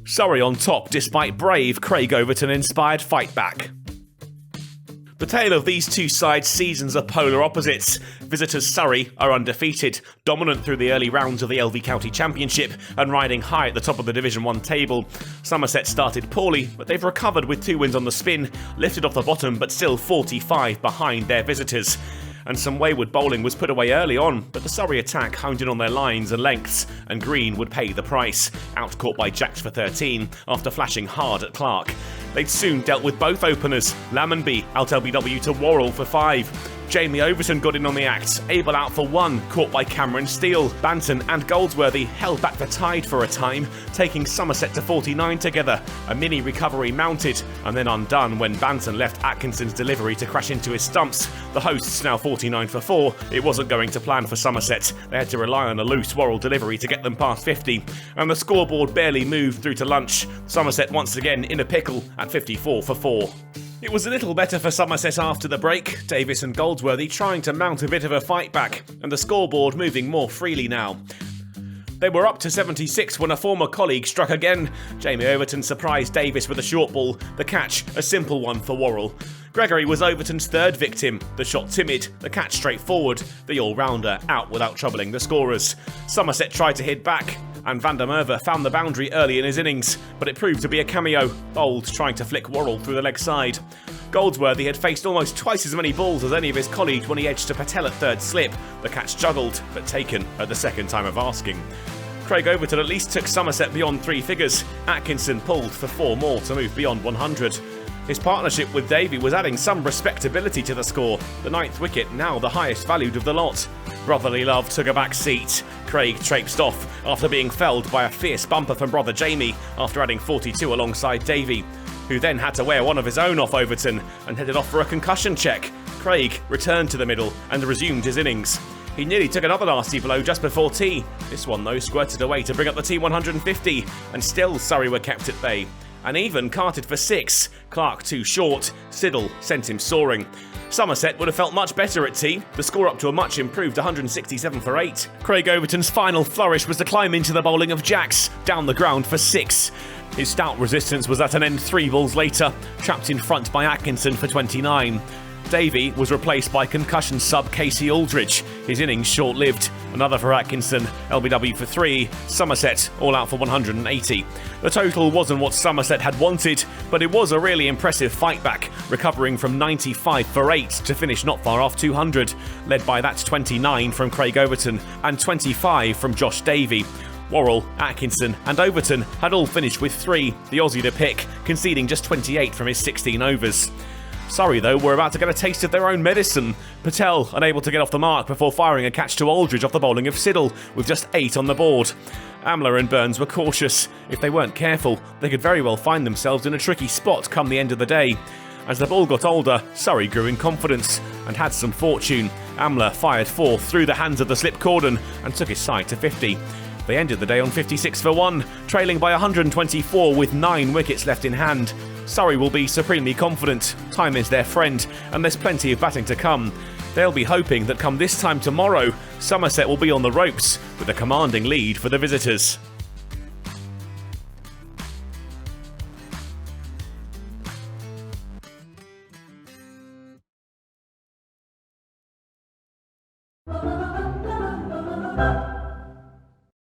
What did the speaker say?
Surrey on top despite brave Craig Overton-inspired fight back. The tale of these two sides' seasons are polar opposites. Visitors Surrey are undefeated, dominant through the early rounds of the LV County Championship and riding high at the top of the Division 1 table. Somerset started poorly, but they've recovered with 2 wins on the spin, lifted off the bottom but still 45 behind their visitors. And some wayward bowling was put away early on, but the Surrey attack honed in on their lines and lengths, and Green would pay the price, outcaught by Jacks for 13 after flashing hard at Clark. They'd soon dealt with both openers, Lammonby out LBW to Worrell for 5. Jamie Overton got in on the act, Abel out for 1, caught by Cameron Steele. Banton and Goldsworthy held back the tide for a time, taking Somerset to 49 together. A mini recovery mounted, and then undone when Banton left Atkinson's delivery to crash into his stumps. The hosts now 49 for 4. It wasn't going to plan for Somerset. They had to rely on a loose Worrell delivery to get them past 50, and the scoreboard barely moved through to lunch. Somerset once again in a pickle at 54 for 4. It was a little better for Somerset after the break, Davis and Goldsworthy trying to mount a bit of a fight back, and the scoreboard moving more freely now. They were up to 76 when a former colleague struck again. Jamie Overton surprised Davis with a short ball, the catch a simple one for Worrell. Gregory was Overton's third victim, the shot timid, the catch straightforward, the all-rounder out without troubling the scorers. Somerset tried to hit back, and Van der Merwe found the boundary early in his innings, but it proved to be a cameo, Bold trying to flick Worrell through the leg side. Goldsworthy had faced almost twice as many balls as any of his colleagues when he edged to Patel at third slip. The catch juggled, but taken at the second time of asking. Craig Overton at least took Somerset beyond 3 figures. Atkinson pulled for 4 more to move beyond 100. His partnership with Davey was adding some respectability to the score, the 9th wicket now the highest valued of the lot. Brotherly love took a back seat. Craig traipsed off after being felled by a fierce bumper from brother Jamie after adding 42 alongside Davey, who then had to wear one of his own off Overton and headed off for a concussion check. Craig returned to the middle and resumed his innings. He nearly took another nasty blow just before tea. This one though squirted away to bring up the T150, and still Surrey were kept at bay. And even carted for 6. Clark too short. Siddle sent him soaring. Somerset would have felt much better at tea, the score up to a much improved 167 for 8. Craig Overton's final flourish was to climb into the bowling of Jacks, down the ground for 6. His stout resistance was at an end 3 balls later, trapped in front by Atkinson for 29. Davey was replaced by concussion sub Casey Aldridge, his innings short-lived. Another for Atkinson, LBW for 3, Somerset all out for 180. The total wasn't what Somerset had wanted, but it was a really impressive fight back, recovering from 95 for 8 to finish not far off 200, led by that 29 from Craig Overton and 25 from Josh Davey. Worrell, Atkinson and Overton had all finished with 3, the Aussie to pick, conceding just 28 from his 16 overs. Surrey, though, were about to get a taste of their own medicine. Patel unable to get off the mark before firing a catch to Aldridge off the bowling of Siddle, with just 8 on the board. Amler and Burns were cautious. If they weren't careful, they could very well find themselves in a tricky spot come the end of the day. As the ball got older, Surrey grew in confidence and had some fortune. Amler fired 4 through the hands of the slip cordon and took his side to 50. They ended the day on 56 for 1, trailing by 124 with 9 wickets left in hand. Surrey will be supremely confident. Time is their friend, and there's plenty of batting to come. They'll be hoping that come this time tomorrow, Somerset will be on the ropes with a commanding lead for the visitors.